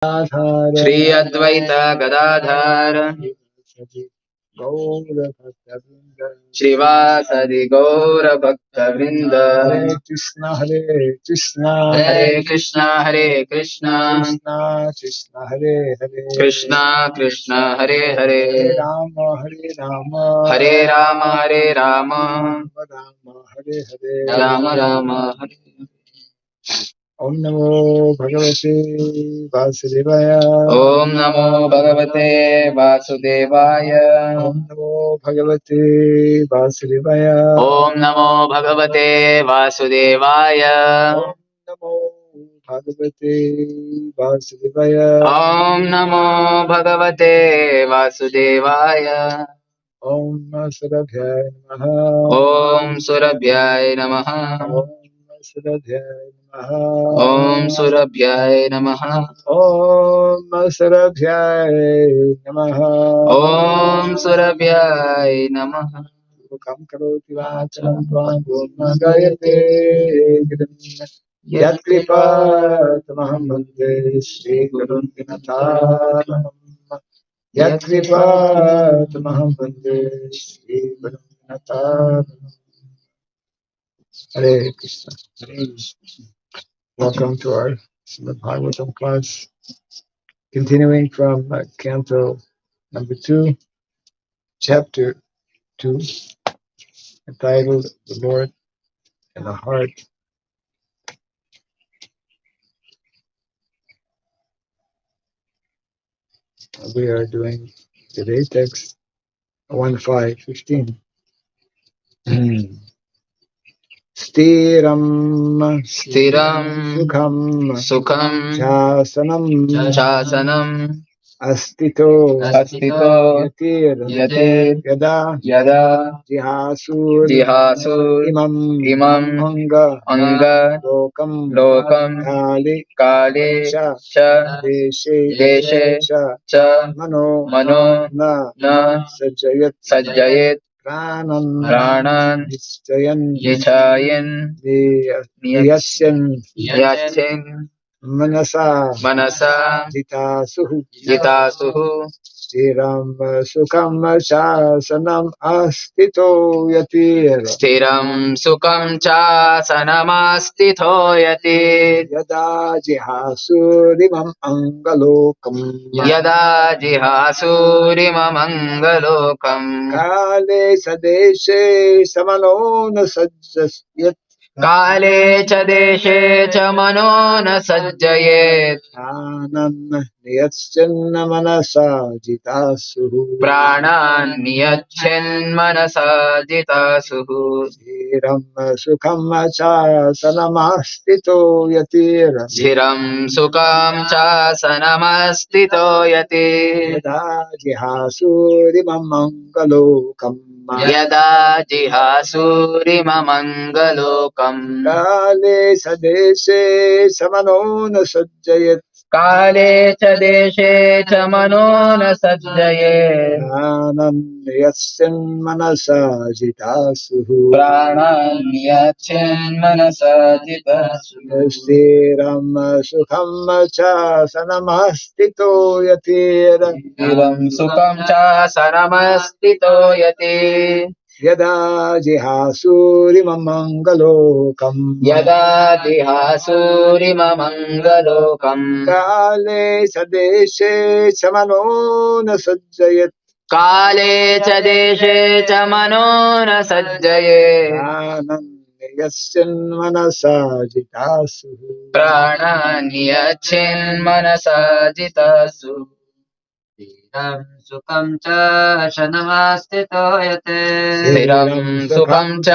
श्री अद्वैत गदाधर श्रीवासदि गौर भक्त वृंद। हरे कृष्णा हरे कृष्णा हरे कृष्णा कृष्णा हरे हरे कृष्णा कृष्णा हरे हरे राम हरे राम हरे राम हरे राम राम हरे हरे राम राम हरे। ओम नमो भगवते वासुदेवाय। ओम नमो भगवते वासुदेवाय। ओम नमो भगवते वासुदेवाय। ओम नमो भगवते वासुदेवाय। ओम नमो भगवते वासुदेवाय। ओम नमो भगवते वासुदेवाय। ओम सुरभ्याय नमः। ओम सुरभ्याय नमः। ओम सुरभ्याय नमः। ओम सुरभ्याय नमः। ओम सुरभ्याय नमः। ओम सुरभ्याय नमः। मुखं करोति वाचालं त्वां गुरुं गायते यत्कृपातमहं वन्दे श्रीगुरुं दिनतारणम्। यत्कृपातमहं वन्दे श्रीगुरुं दिनतारणम्। Hare Krishna. Hare Krishna. Welcome to our Srimad Bhagavatam class. Continuing from Canto number 2, chapter 2, entitled The Lord and the Heart. We are doing today's text 1:5:15. Stiram स्थिरं sukham सुखं chasanam शासनं astito अस्तितो yatir यतेर् yada यदा jihasur जिहासु imam इमम् anga अंग lokam लोकं kali काले cha च देशे cha च mano मनो na न sajayat सज्जयेत् प्राणान् प्राणान् निश्चयन् निचायन् नियस्यन् यच्छन् मनसा मनसा जितासुः जितासुः स्थिरं सुखं शासनम् अस्तितो यतिर् स्थिरं सुखं चासनमास्तिथो यति यदा जिहासुरिमम् अङ्गलोकम् यदा जिहासूरिममङ्गलोकम् काले सदेशे समनो न सज्जयत् काले च देशे च मनो न सज्जयेत् प्राणन् नियस्यन्न मनसा जितासुः प्राणान् नियच्छन्मनसा जितासुः स्थिरं सुखं शासनमास्थितो यतिर् स्थिरं सुखं चासनमस्तितो यति यदा जिहासूरिमं मङ्गलोकम् यदा जिहासूरिममङ्गलोकम् काले सदेशे समनो न सज्जयत् काले च देशे च मनो न सज्जयेत् प्राणन् यस्यन्मनसा जितासुः प्राणान् यच्छन्मनसा जितासुः स्थिरं सुखं शासनमस्थितो यतिर् स्थिरं सुखं चासनमस्तितो यति यदा जिहासूरिमं मङ्गलोकम् यदा जिहासूरिममङ्गलोकम् काले सदेशे समनो न सज्जयत् काले च देशे च मनो न सज्जयेत् प्राणन् यस्यन्मनसा जितासुः प्राणान् यच्छन्मनसा जितासुः स्थिरं सुखं च शनमस्तितो यते स्थिरं सुखं च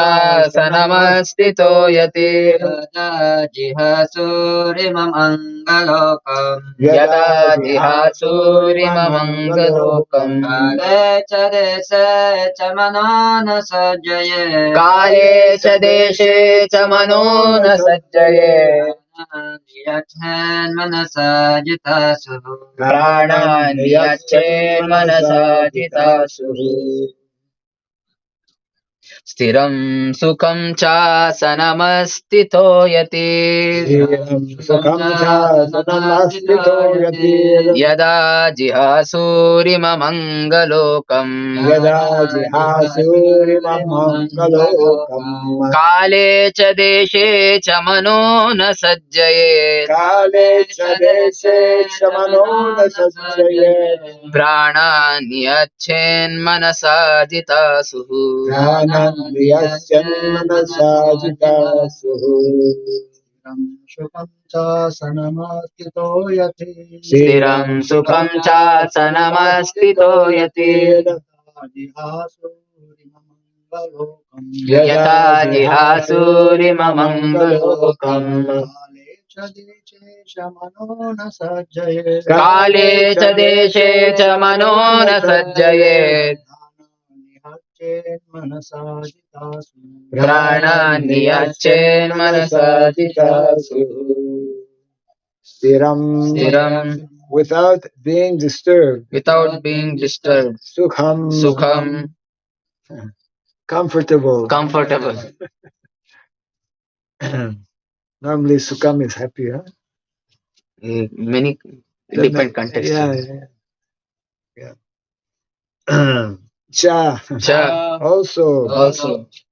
सनमस्तितो यते यदा जिहासूरिममङ्गलोकम् यदा जिहासूरिममङ्गलोकम् काले च देशे च मनो न सज्जये काले च देशे च मनो न सज्जये मनसा जितासुः प्राणान् यच्छेन्मनसा जितासुः Stiram sukham cha sanamastito yati. Sukham cha sanamastito yati. Yada jihasurimamangalokamam. Yada jihasurimamangalokamam. Kale cha deshe cha mano na sajjayet. Kale cha deshe cha mano na sajjayet. Prananyacchen manasajita suhu. Prananyacchen manasajita suhu. Sukham cha sanamastito yati. Stiram sukham cha sanamastito yati. Yata jihasurimamangalokamam. Kale cha deshe cha mano na sajjayet. Prananyacchen manasajitasu. Stiram, without being disturbed. Without being disturbed. Sukham, Sukham, comfortable. comfortable. Normally sukham is happy, huh? Many different contexts. Yeah. Cha. Cha. Also.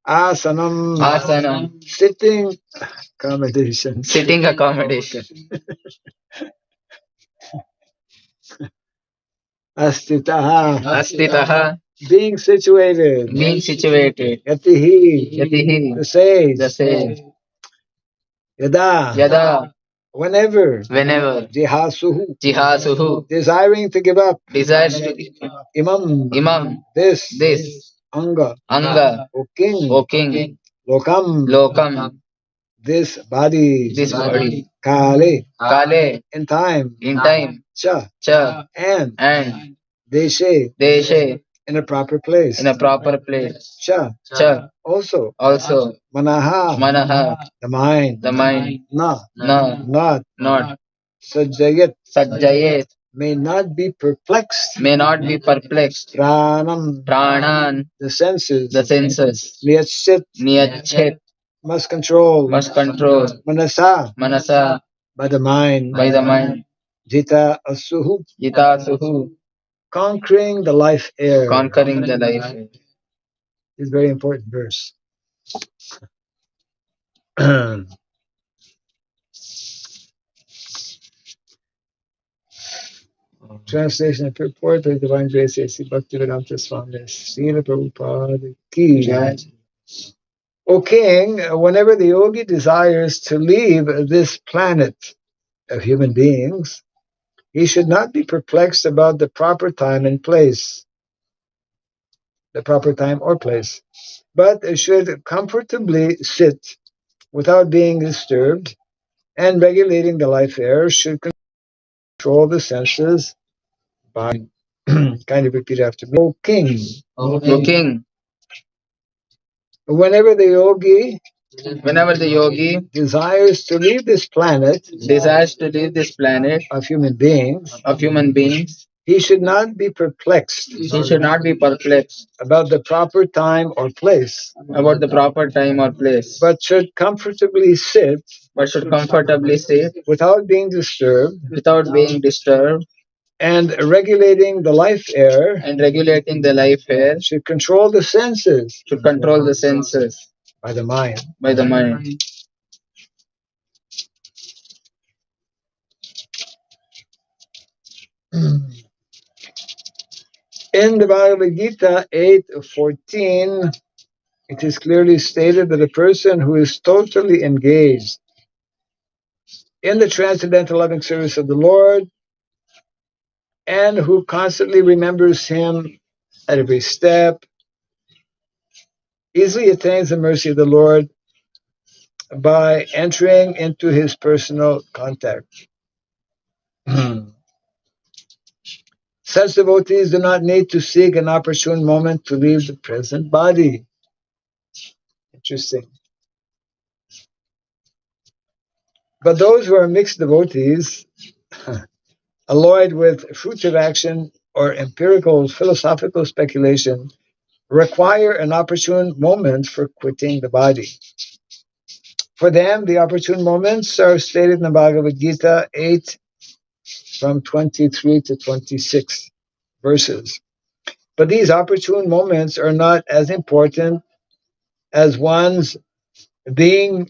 Asanam. Sitting accommodation. Sitting accommodation. Astitaha. Being situated. Yatihi. The sage. Yada. Whenever. Jihasuhu. Desiring to give up. Desires to give up. Imam. This. Anga. O king. Lokam. This body. Kale. In time. Cha. And. Deshe. In a proper place. Cha. Also. Manaha. The mind. Na. Not. Sajjayat. May not be perplexed. Pranan. The senses. Niyachet. Must control. Manasa. By the mind. Jita asuhu. Conquering the life air. It's a very important verse. Translation and purport of Divine Grace A.C. Bhaktivedanta Swami Srila Prabhupada Ki. O King, whenever the yogi desires to leave this planet of human beings, he should not be perplexed about the proper time or place, but should comfortably sit without being disturbed, and regulating the life air should control the senses by kind of repeat after me. O King, whenever the yogi desires to leave this planet Of human beings, he should not be perplexed about the proper time or place, but should comfortably sit without being disturbed, and regulating the life air should control the senses by the mind. In the Bhagavad Gita 8:14, it is clearly stated that a person who is totally engaged in the transcendental loving service of the Lord and who constantly remembers Him at every step easily attains the mercy of the Lord by entering into His personal contact. Such devotees do not need to seek an opportune moment to leave the present body. Interesting. But those who are mixed devotees, alloyed with fruits of action or empirical philosophical speculation, require an opportune moment for quitting the body. For them, the opportune moments are stated in the Bhagavad Gita 8 from 23 to 26 verses. But these opportune moments are not as important as one's being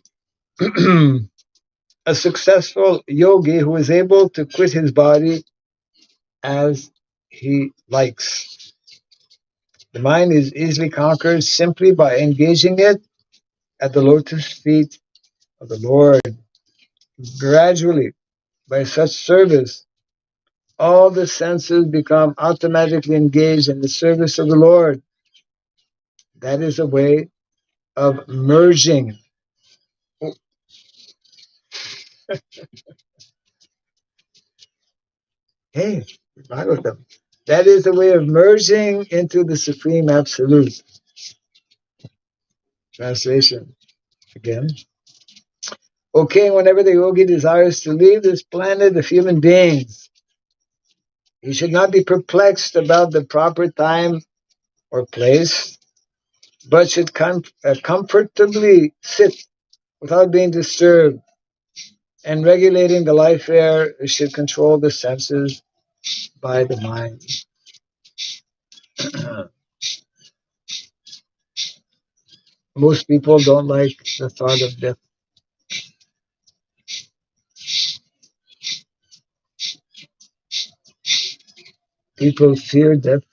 a successful yogi who is able to quit his body as he likes. The mind is easily conquered simply by engaging it at the lotus feet of the Lord. Gradually, by such service, all the senses become automatically engaged in the service of the Lord. That is a way of merging. Hey, Bhagavatam. That is a way of merging into the Supreme Absolute. Translation again. Okay, whenever the yogi desires to leave this planet of human beings, he should not be perplexed about the proper time or place, but should comfortably sit without being disturbed, and regulating the life air should control the senses by the mind. Most people don't like the thought of death. People fear death.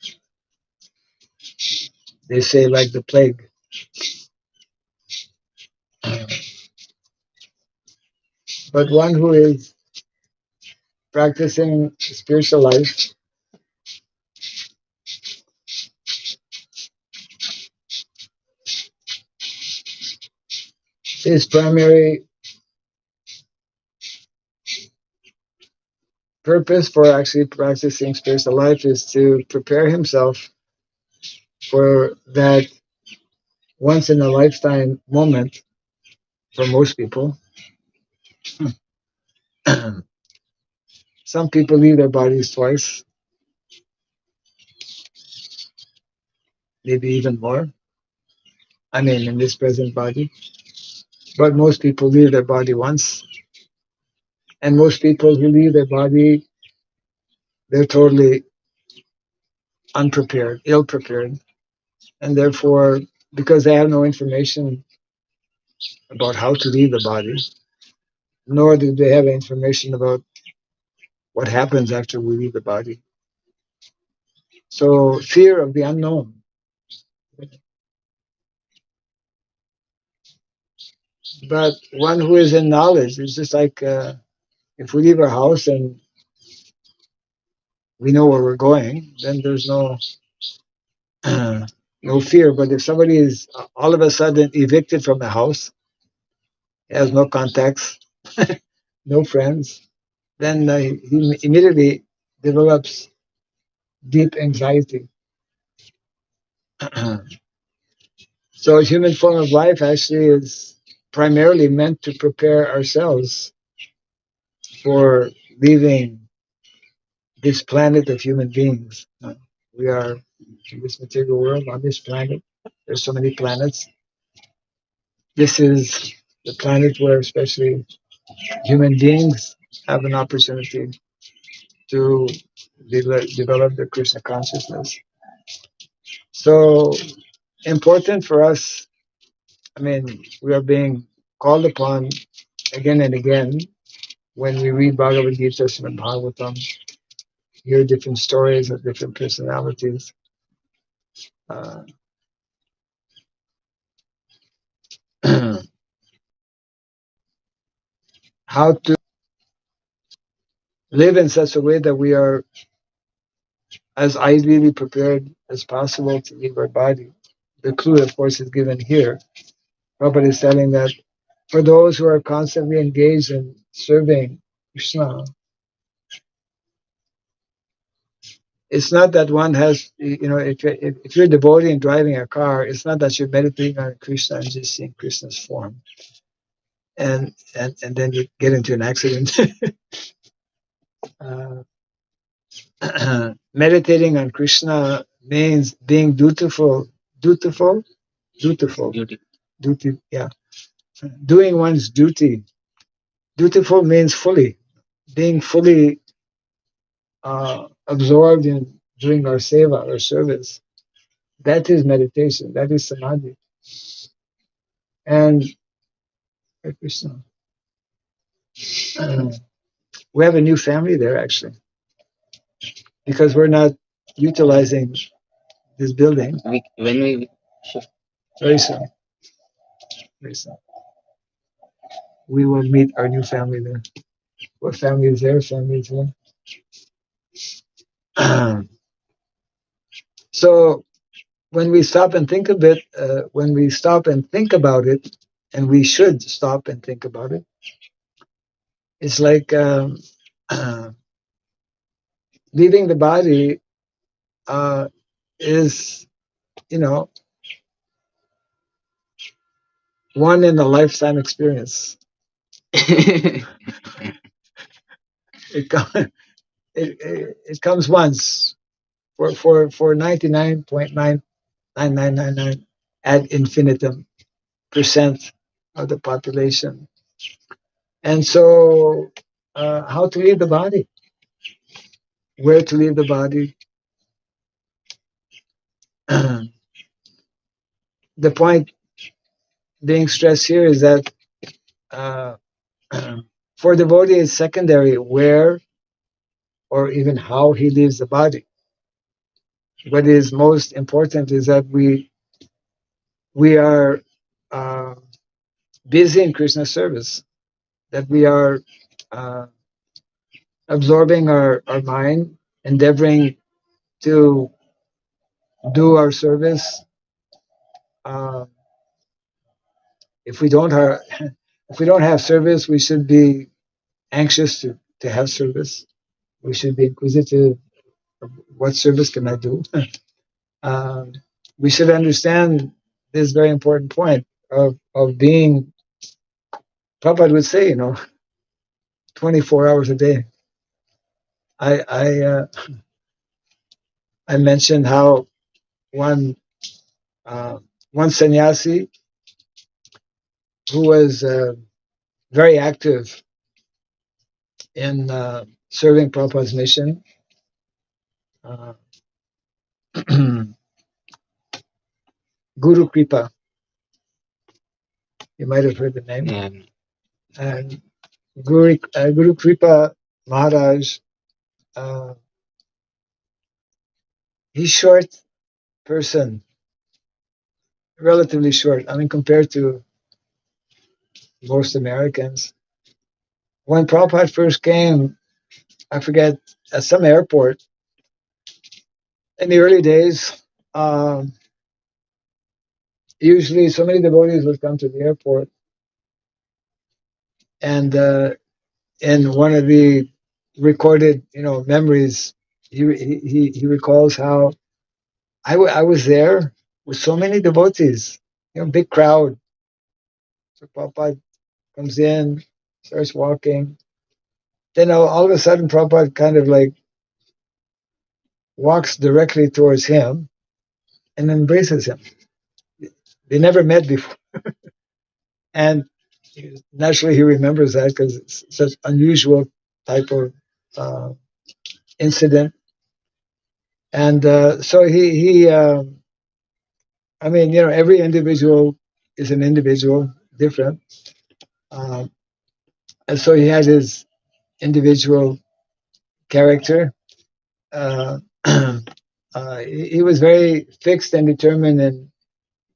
They say like the plague. But one who is practicing spiritual life, his primary purpose for actually practicing spiritual life is to prepare himself for that once in a lifetime moment for most people. Some people leave their bodies twice, maybe even more. I mean, in this present body. But most people leave their body once. And most people who leave their body, they're totally unprepared, ill-prepared. And therefore, because they have no information about how to leave the body, nor do they have information about what happens after we leave the body. So fear of the unknown. But one who is in knowledge is just like if we leave our house and we know where we're going, then there's no no fear. But if somebody is all of a sudden evicted from the house, has no contacts, no friends, then he immediately develops deep anxiety. So a human form of life actually is primarily meant to prepare ourselves for leaving this planet of human beings. We are in this material world, on this planet. There's so many planets. This is the planet where especially human beings have an opportunity to develop the Krishna consciousness. So important for us, I mean, we are being called upon again and again when we read Bhagavad Gita, Srimad Bhagavatam, hear different stories of different personalities. How to live in such a way that we are as ideally prepared as possible to leave our body. The clue, of course, is given here. Prabhupada is telling that for those who are constantly engaged in serving Krishna, it's not that one has, if you're a devotee and driving a car, it's not that you're meditating on Krishna and just seeing Krishna's form. And then you get into an accident. Meditating on Krishna means being dutiful dutiful, duty, yeah, doing one's duty. Dutiful means fully, being fully absorbed in doing our seva, our service. That is meditation. That is samadhi. And Hare Krishna, we have a new family there actually, because we're not utilizing this building. When we shift. Very soon, very soon, we will meet our new family there. What family is there? Family is here. So when we stop and think a bit, when we stop and think about it, and we should stop and think about it, it's like leaving the body is, you know, one in a lifetime experience. It, it comes once for 99.99999 ad infinitum percent of the population. And so, how to leave the body? Where to leave the body? The point being stressed here is that for devotee, it's secondary where or even how he leaves the body. What is most important is that we are busy in Krishna service, that we are absorbing our mind, endeavoring to do our service. If we don't have service, we should be anxious to have service. We should be inquisitive. What service can I do? We should understand this very important point of being, Prabhupada would say, 24 hours a day. I mentioned how one sannyasi who was very active in serving Prabhupada's mission, Guru Kripa. You might have heard the name. Yeah. And Guru Kripa Maharaj, he's short person, relatively short. I mean, compared to most Americans. When Prabhupada first came, I forget, at some airport in the early days, usually so many devotees would come to the airport, and in one of the recorded, memories, he recalls how I was there with so many devotees, big crowd. So Prabhupada comes in, starts walking. Then all of a sudden, Prabhupada kind of like walks directly towards him and embraces him. They never met before. And naturally, he remembers that because it's such unusual type of incident. And so I mean, every individual is an individual, different. And so he had his individual character. He was very fixed and determined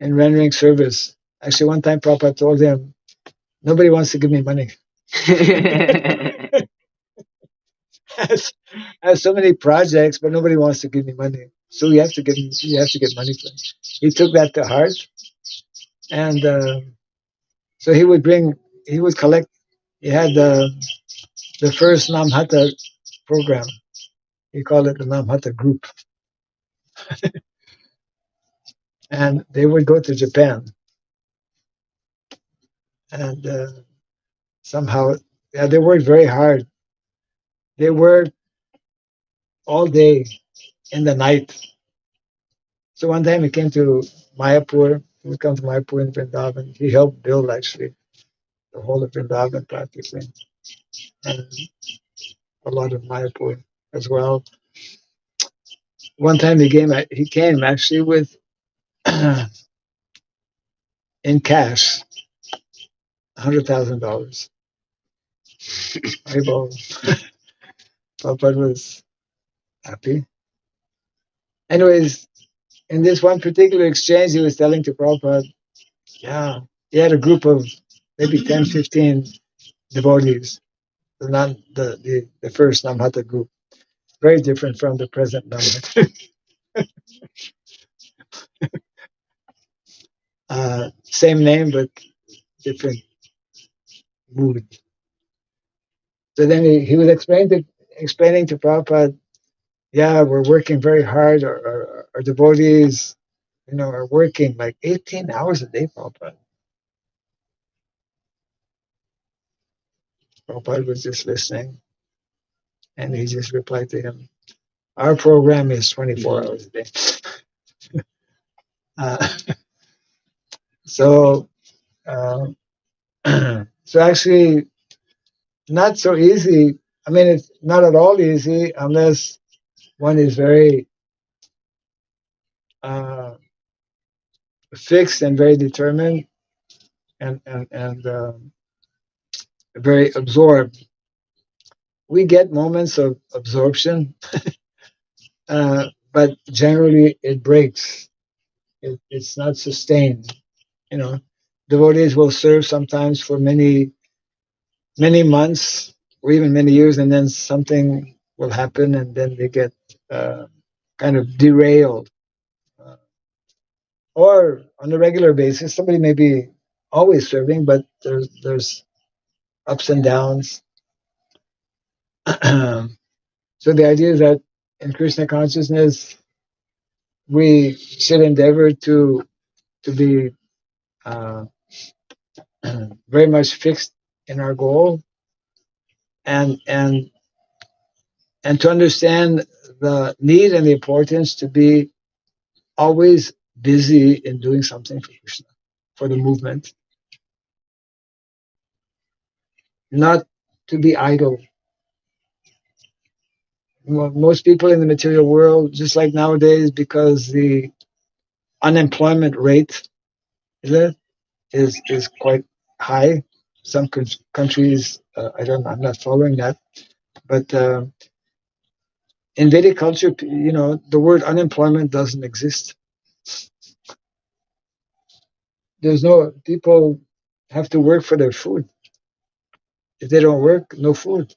in rendering service. Actually, one time Prabhupada told him, nobody wants to give me money. I have so many projects, but nobody wants to give me money. So you have to get money for it. He took that to heart, and so he would collect. He had the first Namhata program. He called it the Namhata group, and they would go to Japan, and somehow, yeah, they worked very hard. They worked all day in the night. So one time he came to Mayapur. We come to Mayapur in Vrindavan. He helped build actually the whole of Vrindavan practically, and a lot of Mayapur as well. One time he came actually with in cash $100,000. Prabhupada was happy. Anyways, in this one particular exchange, he was telling to Prabhupada, yeah, he had a group of maybe 10, 15 devotees, the first Namhata group, very different from the present Namhata. Same name, but different mood. So then he was explaining to Prabhupada, yeah, we're working very hard. Our devotees, are working like 18 hours a day, Prabhupada. Prabhupada was just listening, and he just replied to him, our program is 24 hours a day. Uh, so, uh, so actually, not so easy. I mean, it's not at all easy unless one is very uh, fixed and very determined and very absorbed. We get moments of absorption, but generally it breaks. It's not sustained. Devotees will serve sometimes for many months or even many years, and then something will happen, and then they get uh, kind of derailed. Uh, or on a regular basis, somebody may be always serving, but there's ups and downs. So the idea is that in Krishna consciousness, we should endeavor to be uh, very much fixed in our goal, and to understand the need and the importance to be always busy in doing something for Krishna, for the movement, not to be idle. Most people in the material world, just like nowadays, because the unemployment rate is quite high. Some countries, I'm not following that, but in Vedic culture, the word unemployment doesn't exist. There's no people have to work for their food. If they don't work, no food.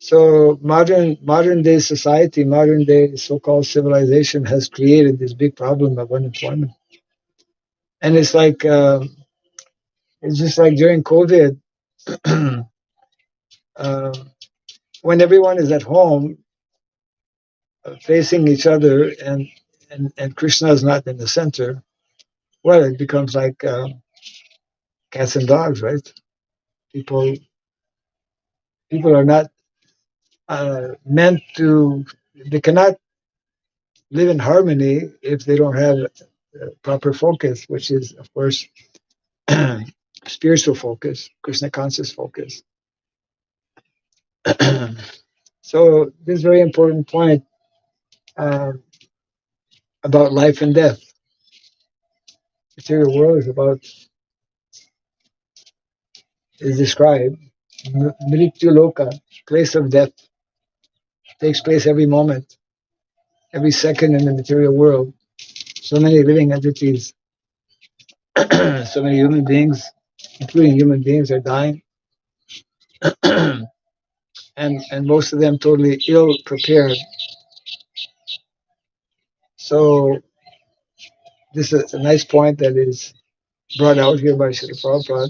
So modern day society, modern day so-called civilization has created this big problem of unemployment, and it's just like during COVID, uh, when everyone is at home facing each other, and Krishna is not in the center. Well, it becomes like cats and dogs, right? People are not meant to. They cannot live in harmony if they don't have proper focus, which is, of course, spiritual focus, Krishna conscious focus. So this very important point uh, about life and death. The material world is described Mrityu Loka, place of death, takes place every moment, every second in the material world. So many living entities, so many human beings, including human beings, are dying, and most of them totally ill prepared. So this is a nice point that is brought out here by Srila Prabhupada.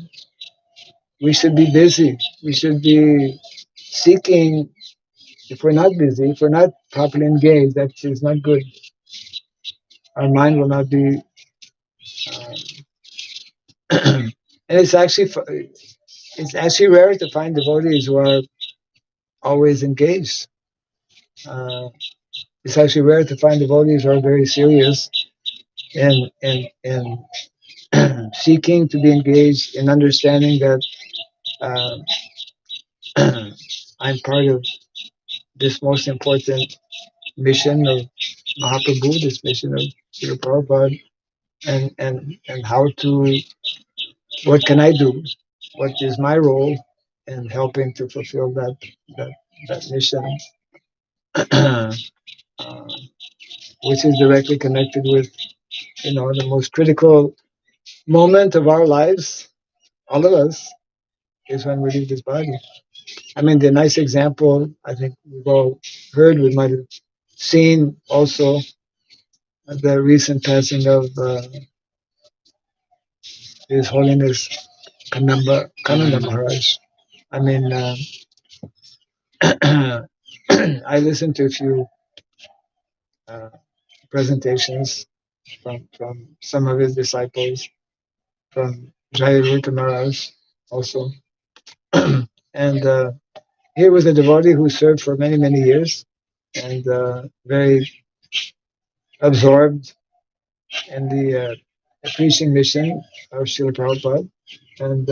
We should be busy. We should be seeking. If we're not busy, if we're not properly engaged, that is not good. Our mind will not be. And it's actually rare to find devotees who are always engaged. Uh, It's actually rare to find devotees who are very serious in seeking to be engaged in understanding that uh, I'm part of this most important mission of Mahaprabhu, this mission of Srila Prabhupada, and how to, what can I do? What is my role in helping to fulfill that, that mission, uh, which is directly connected with, the most critical moment of our lives, all of us, is when we leave this body. I mean, the nice example, I think we've all heard, we might have seen also the recent passing of His Holiness Kananda Maharaj. I mean, I listened to a few uh, presentations from some of his disciples, from Jayarutha Maharaj also. And he was a devotee who served for many, many years and very absorbed in the preaching mission of Srila Prabhupada, and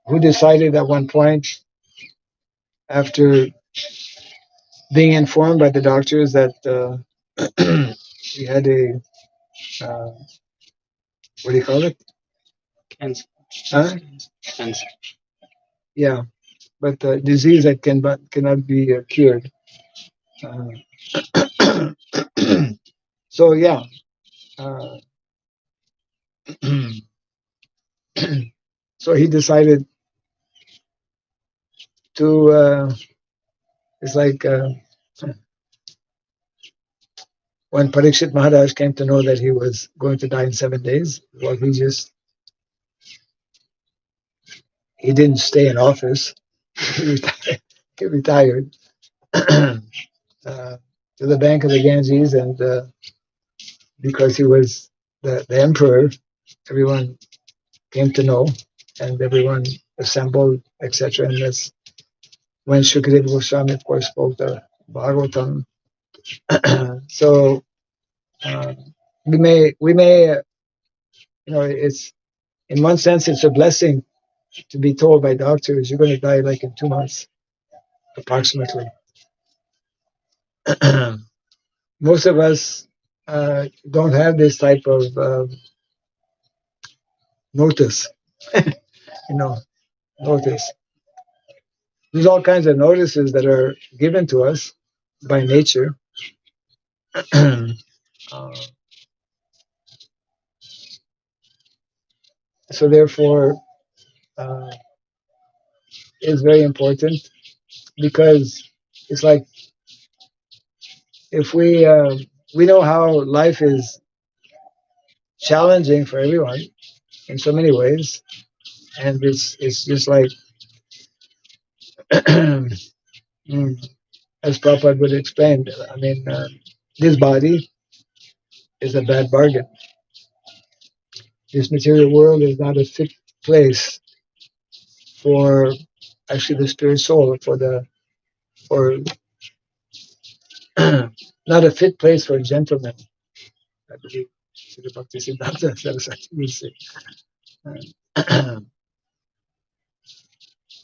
who decided at one point, after being informed by the doctors that he had a, what do you call it? Cancer. Huh? Cancer. Yeah, but disease that cannot be cured. So yeah, uh, so he decided to. It's like when Parikshit Maharaj came to know that he was going to die in 7 days. Well, he didn't stay in office. He retired. He retired to the bank of the Ganges, and because he was the emperor, everyone came to know, and everyone assembled, etc. And that's when Shukadeva Goswami, of course, spoke the Bhagavatam. So we may, it's, in one sense, it's a blessing to be told by doctors you're going to die like in 2 months, approximately. Most of us don't have this type of notice, notice. There's all kinds of notices that are given to us by nature. uh, so therefore, uh, it's very important, because it's like, if we know how life is challenging for everyone in so many ways, and it's just like as Prabhupada would explain. I mean, this body is a bad bargain. This material world is not a fit place for actually the spirit soul, for not a fit place for a gentleman, I believe. Srila Bhaktisiddhanta Saraswati would say.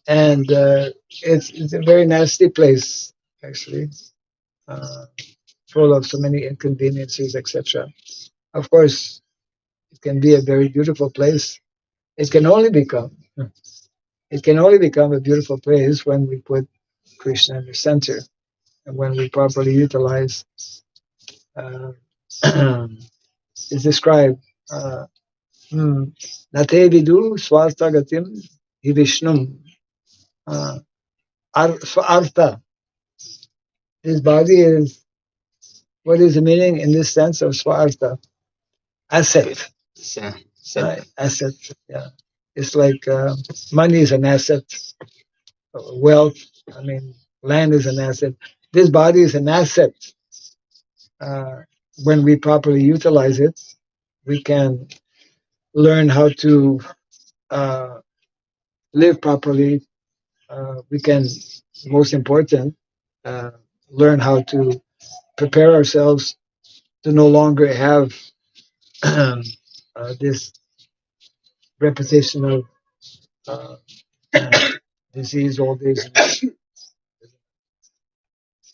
And it's a very nasty place, actually, uh, full of so many inconveniences, etc. Of course, it can be a very beautiful place. It can only become a beautiful place when we put Krishna in the center, and when we properly utilize. Uh, is described. Nate vidu swastagatim hi Vishnum. Artha. This body is, what is the meaning in this sense of swartha? Asset. Asset. Yeah. It's like money is an asset. Wealth, I mean, land is an asset. This body is an asset. When we properly utilize it, we can learn how to live properly. We can, most important, learn how to prepare ourselves to no longer have this repetition of uh, disease, old age.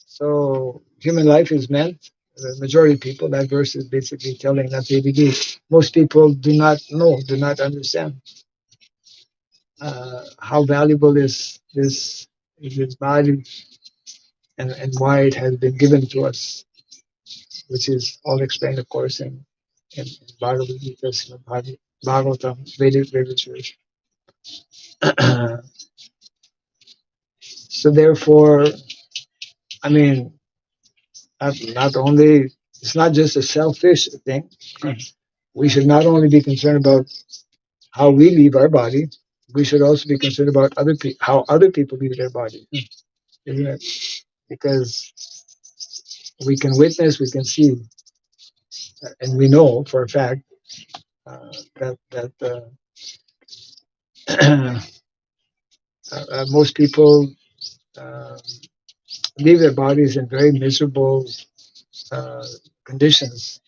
So human life is meant, the majority of people, that verse is basically telling that most people do not know, do not understand how valuable is this body and why it has been given to us, which is all explained, of course, in Bhagavad Gita, Srimad Bhagavatam, Vedic literature. So therefore, I mean, not only, it's not just a selfish thing. We should not only be concerned about how we leave our body, we should also be concerned about how other people leave their body, isn't it? Because we can witness, we can see, and we know for a fact that most people uh, leave their bodies in very miserable uh, conditions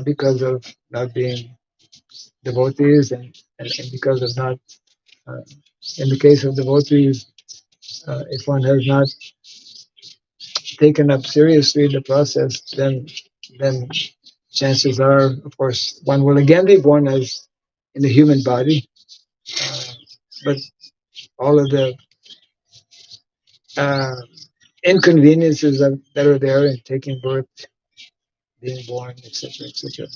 because of not being devotees and because of not, uh, in the case of devotees, if one has not taken up seriously the process, then chances are, of course, one will again be born as in a human body, but all of the uh, inconveniences that are there in taking birth, being born, etc., etc.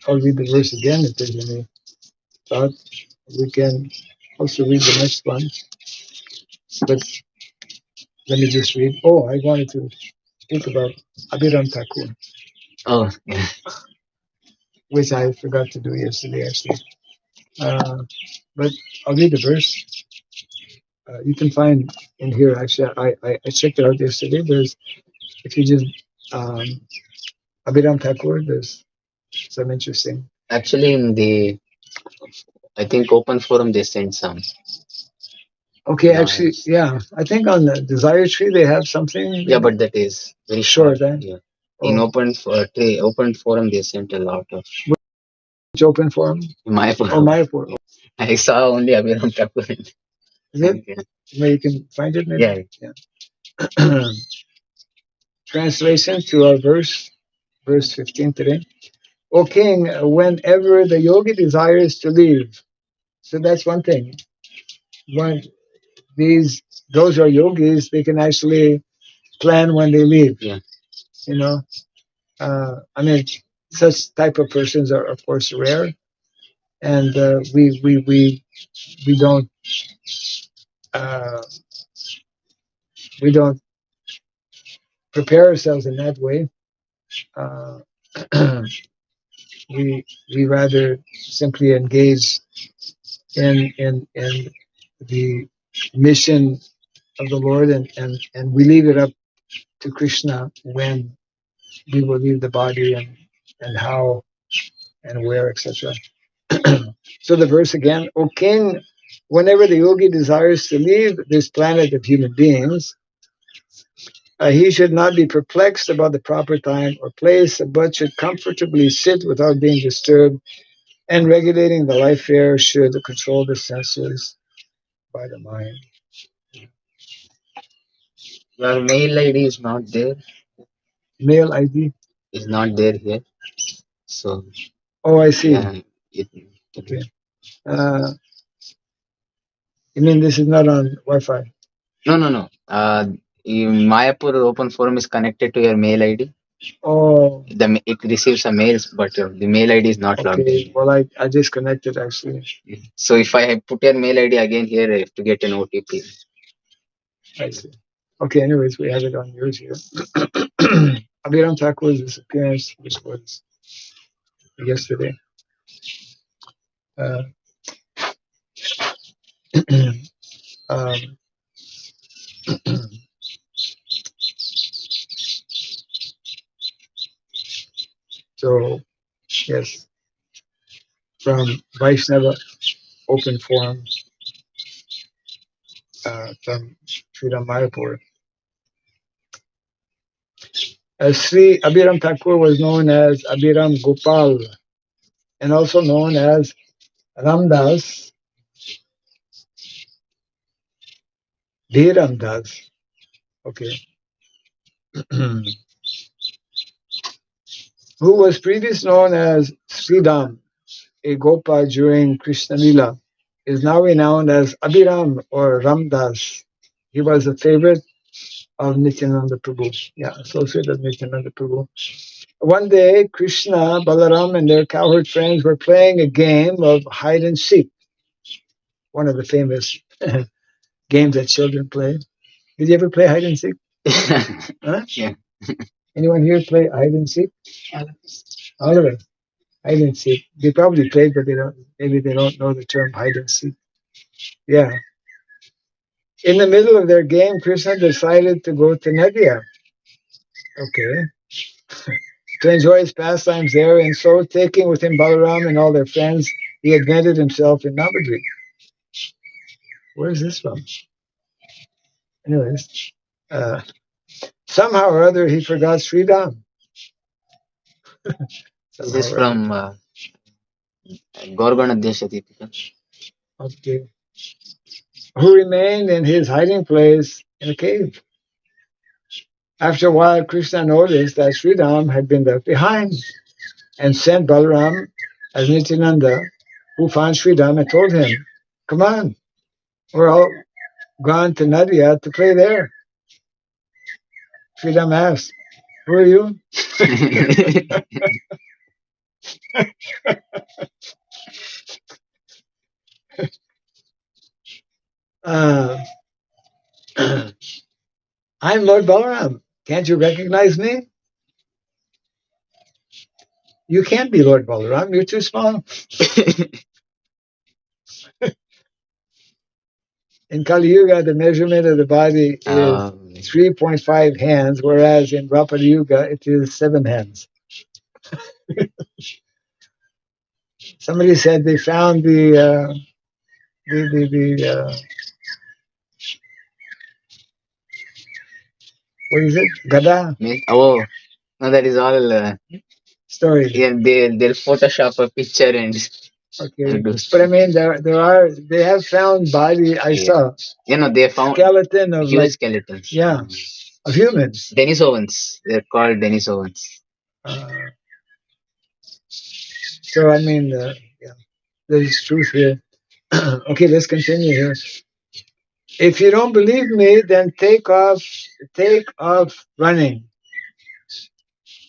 I'll read the verse again if there's any thought. We can also read the next one, but let me just read. Oh, I wanted to speak about Abhiram Thakur, Oh, yeah. which I forgot to do yesterday, actually. But I'll read the verse. You can find in here, actually, I checked it out yesterday. There's, if you just, Abhiram Thakur, there's some interesting. Actually, in the, I think, open forum, they sent some. Okay, actually, yeah. I think on the Desire Tree, they have something. Yeah, but that is very short. short. Yeah. In open forum, they sent a lot of. Which open forum? Mayapur. Oh, Mayapur. I saw only Abhiram Thakur. Is it? Yeah. Where you can find it, maybe? Yeah. Translation to our verse 15 today. O king, whenever the yogi desires to leave, so that's one thing. When those are yogis, they can actually plan when they leave. Yeah. You know, I mean, such type of persons are of course rare, and we don't uh, we don't prepare ourselves in that way. Uh, we rather simply engage in the mission of the Lord, and we leave it up to Krishna when we will leave the body and how and where, etc. So the verse again, O king, whenever the yogi desires to leave this planet of human beings, he should not be perplexed about the proper time or place, but should comfortably sit without being disturbed, and regulating the life air should control the senses by the mind. Your mail ID is not there. Mail ID is not there here. So. Oh, I see. Yeah. Okay. You mean this is not on Wi-Fi? No. Mayapur open forum is connected to your mail ID. Oh. It receives a mails, but the mail ID is not logged in. Okay. Well, I just connected actually. So if I put your mail ID again here, I have to get an OTP. I see. Okay, anyways, we have it on yours here. Abhiram Thakur's disappearance, which was yesterday. Uh, um, so, yes, from Vaishnava Open Forum from Srimad Mayapur. Sri Abhiram Thakur was known as Abhiram Gopal and also known as Ramdas, Dhiramdas. Okay. Who was previously known as Sridham, a Gopa during Krishna Lila, is now renowned as Abhiram or Ramdas. He was a favorite of Nityananda Prabhu. Yeah, associate of Nityananda Prabhu. One day, Krishna, Balaram, and their cowherd friends were playing a game of hide and seek, one of the famous games that children play. Did you ever play hide and seek? Huh? Yeah. Anyone here play hide and seek? All of it. Hide and seek. They probably played, but maybe they don't know the term hide and seek. Yeah. In the middle of their game, Krishna decided to go to Nadia. Okay. To enjoy his pastimes there, and so taking with him Balaram and all their friends, he advented himself in Navadvip. Where is this from? Anyways, somehow or other he forgot Sridham. This is from Gorgona Deshadeepika. Okay. Who remained in his hiding place in a cave. After a while, Krishna noticed that Sridham had been left behind and sent Balaram as Nityananda, who found Sridham and told him, "Come on, we're all gone to Nadia to play there." Sridham asked, "Who are you?" I'm Lord Balaram. Can't you recognize me? You can't be Lord Balaram. You're too small. In Kali Yuga, the measurement of the body is 3.5 hands, whereas in Dwapara Yuga, it is 7 hands. Somebody said they found the what is it? Gada Oh, no, that is all story. yeah, they'll Photoshop a picture and Okay, but I mean, they have found body. I saw. They found skeleton of huge skeletons. Yeah, of humans. Denisovans. They're called Denisovans. So I mean, yeah, there's truth here. Okay, let's continue here. If you don't believe me, then take off running.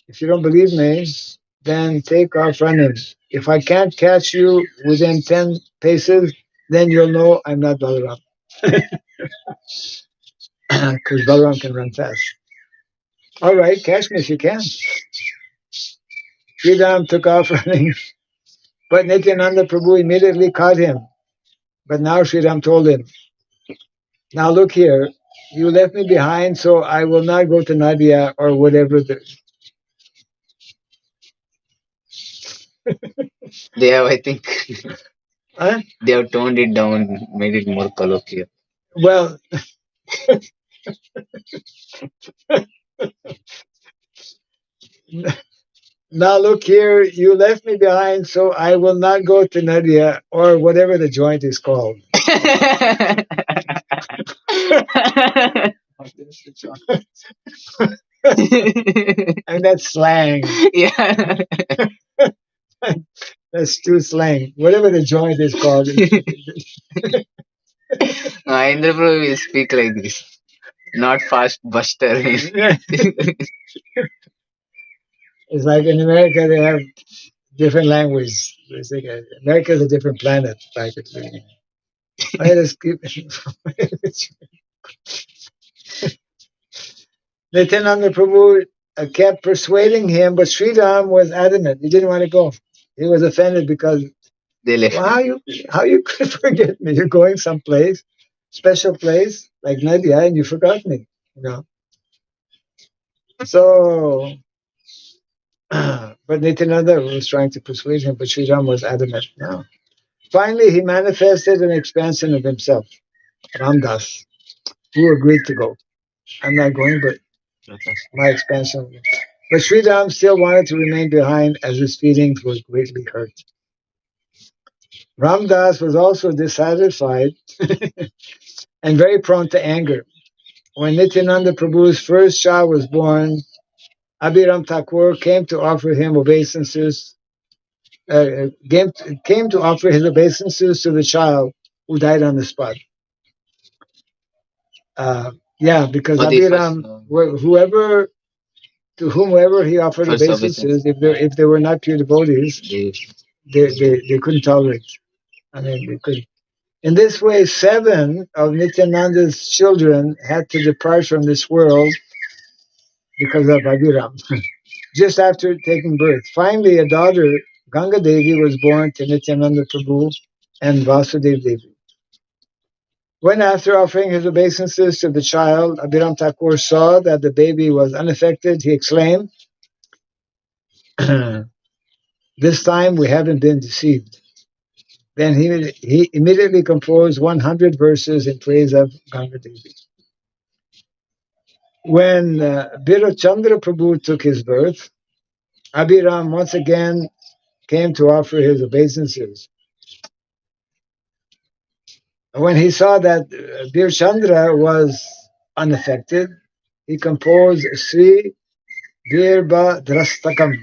If you don't believe me, then take off running. If I can't catch you within 10 paces, then you'll know I'm not Balaram. Because Balaram can run fast. All right, catch me if you can. Sridham took off running, but Nityananda Prabhu immediately caught him. But now Sridham told him, "Now look here, you left me behind, so I will not go to Nadia or whatever They have, I think, Huh? they have toned it down, made it more colloquial. Well, now look here, you left me behind, so I will not go to Nadia or whatever the joint is called." And that's slang. Yeah. That's too slang. Whatever the joint is called. Indra Prabhu will speak like this. Not fast buster. It's like in America they have different language. It's like America is a different planet, practically. I just keep Nityananda Prabhu kept persuading him, but Sri Ram was adamant. He didn't want to go. He was offended because They left. well, how you could forget me? You're going someplace, special place like Nadia, and you forgot me. You know. So, but Nityananda was trying to persuade him, but Sri Ram was adamant. No. Finally, he manifested an expansion of himself, Ramdas, who agreed to go. I'm not going, but my expansion. But Sri Ram still wanted to remain behind as his feelings were greatly hurt. Ramdas was also dissatisfied and very prone to anger. When Nityananda Prabhu's first child was born, Abhiram Thakur came to offer him obeisances. Came to offer his obeisances to the child who died on the spot. Because Abhiram, whoever to whomever he offered obeisances, if they were not pure devotees, they couldn't tolerate. I mean, they couldn't. In this way, 7 of Nityananda's children had to depart from this world because of Abhiram, just after taking birth. Finally, a daughter, Ganga Devi, was born to Nityananda Prabhu and Vasudev Devi. When, after offering his obeisances to the child, Abhiram Thakur saw that the baby was unaffected, he exclaimed, "This time we haven't been deceived." Then he immediately composed 100 verses in praise of Ganga Devi. When Birochandra Prabhu took his birth, Abhiram once again came to offer his obeisances. When he saw that Birchandra was unaffected, he composed Sri Birba Drastakam.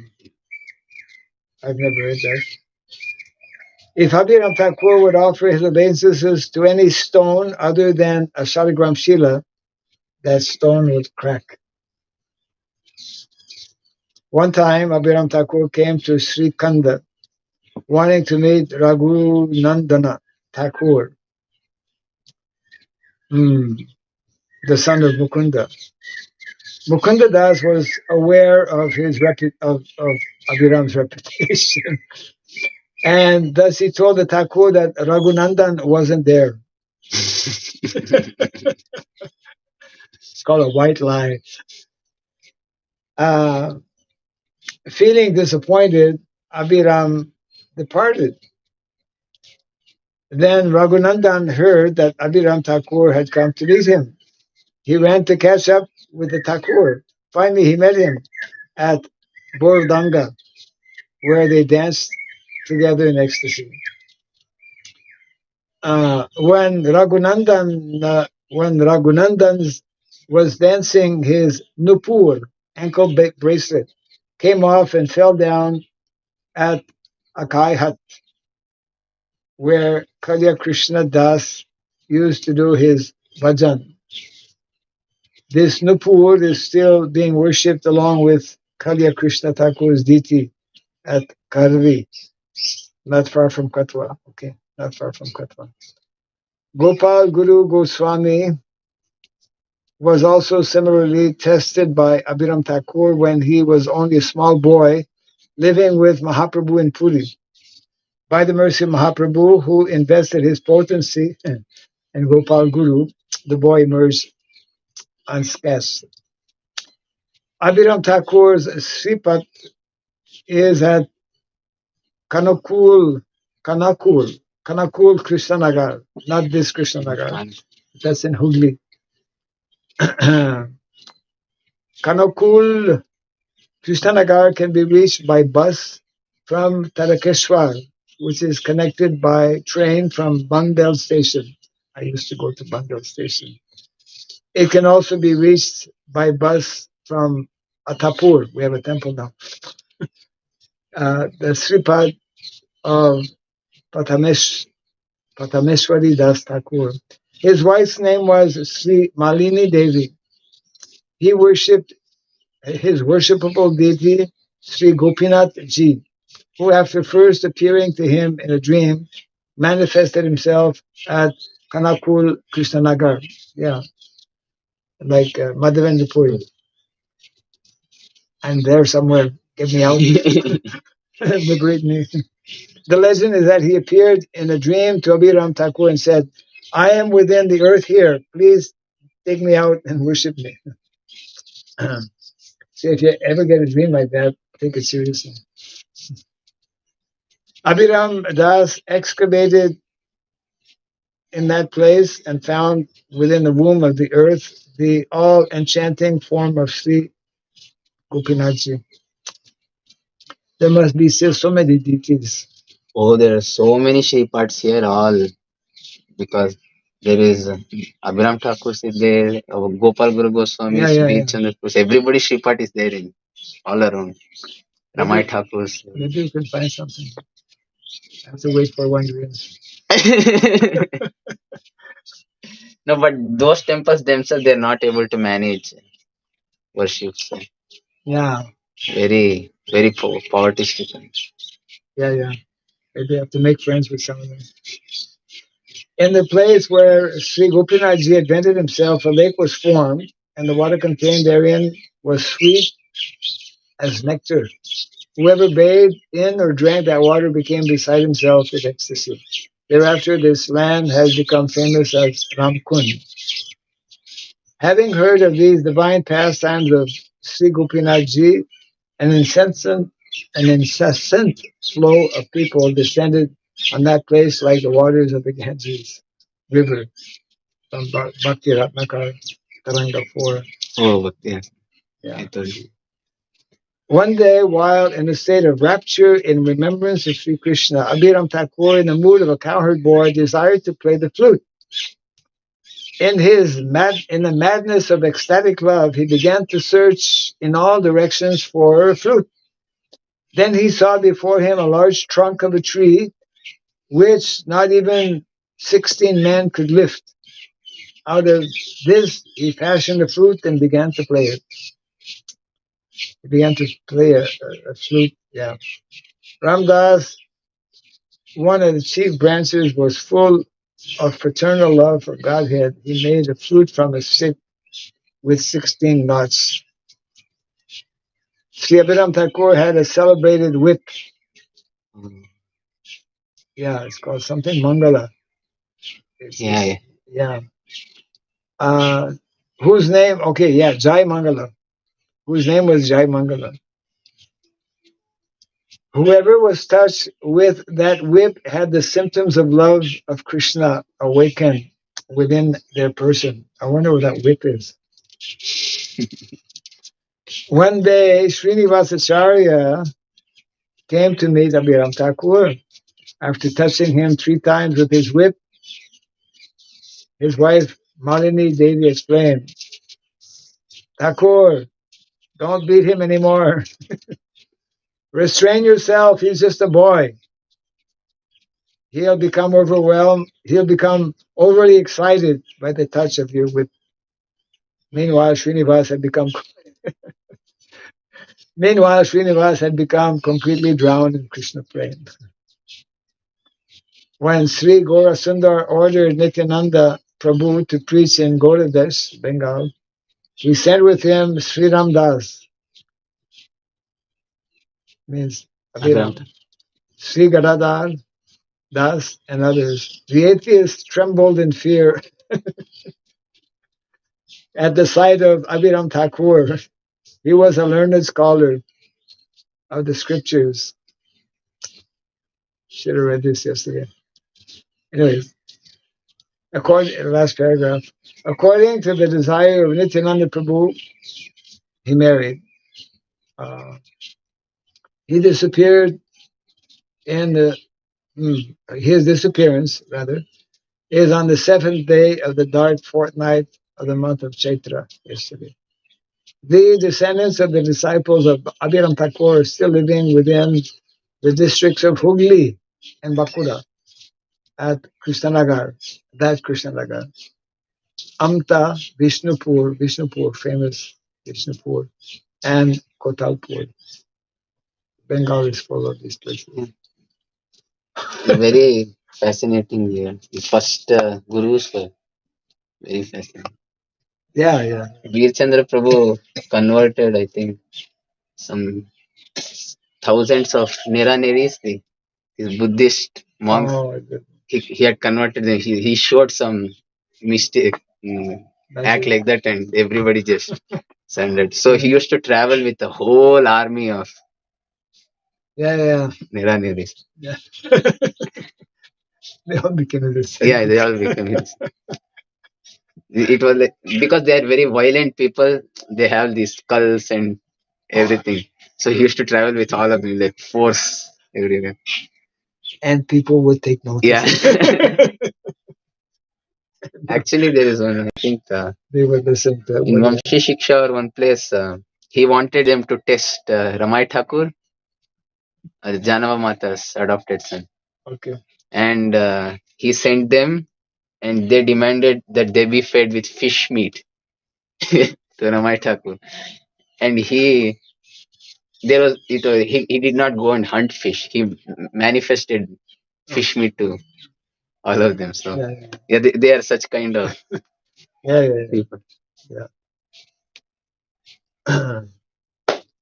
I've never read that. If Abhiram Thakur would offer his obeisances to any stone other than a Shaligram Shila, that stone would crack. One time, Abhiram Thakur came to Sri Kanda, wanting to meet Raghunandana Thakur, the son of Mukunda. Mukunda Das was aware of his of Abhiram's reputation, and thus he told the Thakur that Raghunandan wasn't there. It's called a white lie. Feeling disappointed, Abhiram departed. Then Raghunandan heard that Abhiram Thakur had come to meet him. He ran to catch up with the Thakur. Finally, he met him at Bordanga, where they danced together in ecstasy. When Raghunandan was dancing, his nupur, ankle bracelet, came off and fell down at Akai Hut, where Kalya Krishna Das used to do his bhajan. This nupur is still being worshipped along with Kalya Krishna Thakur's deity at Karvi, not far from Katwa. Okay, not far from Katwa. Gopal Guru Goswami was also similarly tested by Abhiram Thakur when he was only a small boy living with Mahaprabhu in Puri. By the mercy of Mahaprabhu, who invested his potency in Gopal Guru, the boy emerged unscathed. Abhiram Thakur's Sripat is at Kanakul Krishnanagar, not this Krishnanagar. That's in Hooghly. Kanakul Krishnanagar can be reached by bus from Tarakeshwar, which is connected by train from Bandel Station. I used to go to Bandel Station. It can also be reached by bus from Atapur. We have a temple now. The Sripad of Patameshwari Das Thakur. His wife's name was Sri Malini Devi. He worshipped his worshipable deity, Sri Gopinath Ji, who after first appearing to him in a dream, manifested himself at Kanakul Krishnanagar. Yeah, like Madhavendra Puri. I'm there somewhere. Get me out. Liberate me. The legend is that he appeared in a dream to Abhiram Thakur and said, I am within the earth here. Please take me out and worship me. So if you ever get a dream like that, take it seriously. Abhiram Das excavated in that place and found within the womb of the earth the all enchanting form of Sri Gopinathji. There must be still so many deities. Oh, there are so many Shripads here, all because there is Abhiram Thakur is there, Gopal Guru Goswami, Veer Chandra Prabhu. Everybody Shripad is there in all around. Ramai Thakur. Maybe you can find something. I have to wait for 1 year. No, but those temples themselves, they're not able to manage worship. So Yeah, very, very poverty stricken. yeah. Maybe I have to make friends with some of them. In the place where Sri Gopinathji had vented himself, a lake was formed, and the water contained therein was sweet as nectar. Whoever bathed in or drank that water became beside himself in ecstasy. Thereafter, this land has become famous as Ramkund. Having heard of these divine pastimes of Sri Gopinathji, an incessant flow of people descended on that place like the waters of the Ganges River from Bhakti Ratnakar Taranga 4. Oh, but yeah. Yeah. I told you. One day, while in a state of rapture in remembrance of Sri Krishna, Abhiram Thakur, in the mood of a cowherd boy, desired to play the flute. In the madness of ecstatic love, he began to search in all directions for a flute. Then he saw before him a large trunk of a tree, which not even 16 men could lift. Out of this, he fashioned a flute and began to play it. He began to play a flute. Yeah. Ramdas, one of the chief branches, was full of fraternal love for Godhead. He made a flute from a stick with 16 knots. Sri Abhiram Thakur had a celebrated whip. Yeah, it's called something Mangala. Yeah. Whose name? Okay, yeah, Jai Mangala. Whose name was Jai Mangala. Whoever was touched with that whip had the symptoms of love of Krishna awaken within their person. I wonder what that whip is. One day, Srinivasacharya came to meet Abhiram Thakur. After touching him 3 times with his whip, his wife Malini Devi explained, Thakur, don't beat him anymore. Restrain yourself. He's just a boy. He'll become overwhelmed. He'll become overly excited by the touch of your whip. Meanwhile, Srinivas had become completely drowned in Krishna prem. When Sri Gaurasundar ordered Nityananda Prabhu to preach in Gauradesh, Bengal, he sent with him Sri Ram Das, means Abhiram, Sri Gadadhar Das, and others. The atheists trembled in fear at the sight of Abhiram Thakur. He was a learned scholar of the scriptures. Should have read this yesterday. Anyways, last paragraph. According to the desire of Nityananda Prabhu, he married. He disappeared his disappearance, rather, is on the 7th day of the dark fortnight of the month of Chaitra, yesterday. The descendants of the disciples of Abhiram Thakur are still living within the districts of Hugli and Bankura at Krishnanagar, Amta, Vishnupur, famous Vishnupur, and Kotalpur. Bengal is full of these places. Very fascinating here. The first gurus were very fascinating. Yeah. Veer Chandra Prabhu converted, I think. some thousands of Neraneris, these Buddhist monks. Oh, He had converted them. He showed some mistake, act like that, and everybody just surrendered. So he used to travel with a whole army of Neraneris. Yeah. They all became this. Yeah, they all became his. It was like, because they are very violent people, they have these skulls and everything. So he used to travel with all of them, like force everywhere. And people would take notice. Yeah. Actually, there is one, I think, They would listen to in Vamshi Shiksha or one place, he wanted them to test Ramai Thakur, Janava Mata's adopted son. Okay. And he sent them, and they demanded that they be fed with fish meat to Ramai Thakur. And he did not go and hunt fish. He manifested fish meat to all of them. So they are such kind of people.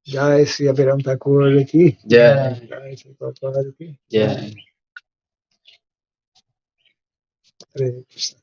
Jai Sri Abhiram Thakur ki. Jai. Jai Sri Prabhupada ki. Jai. Hare Krishna.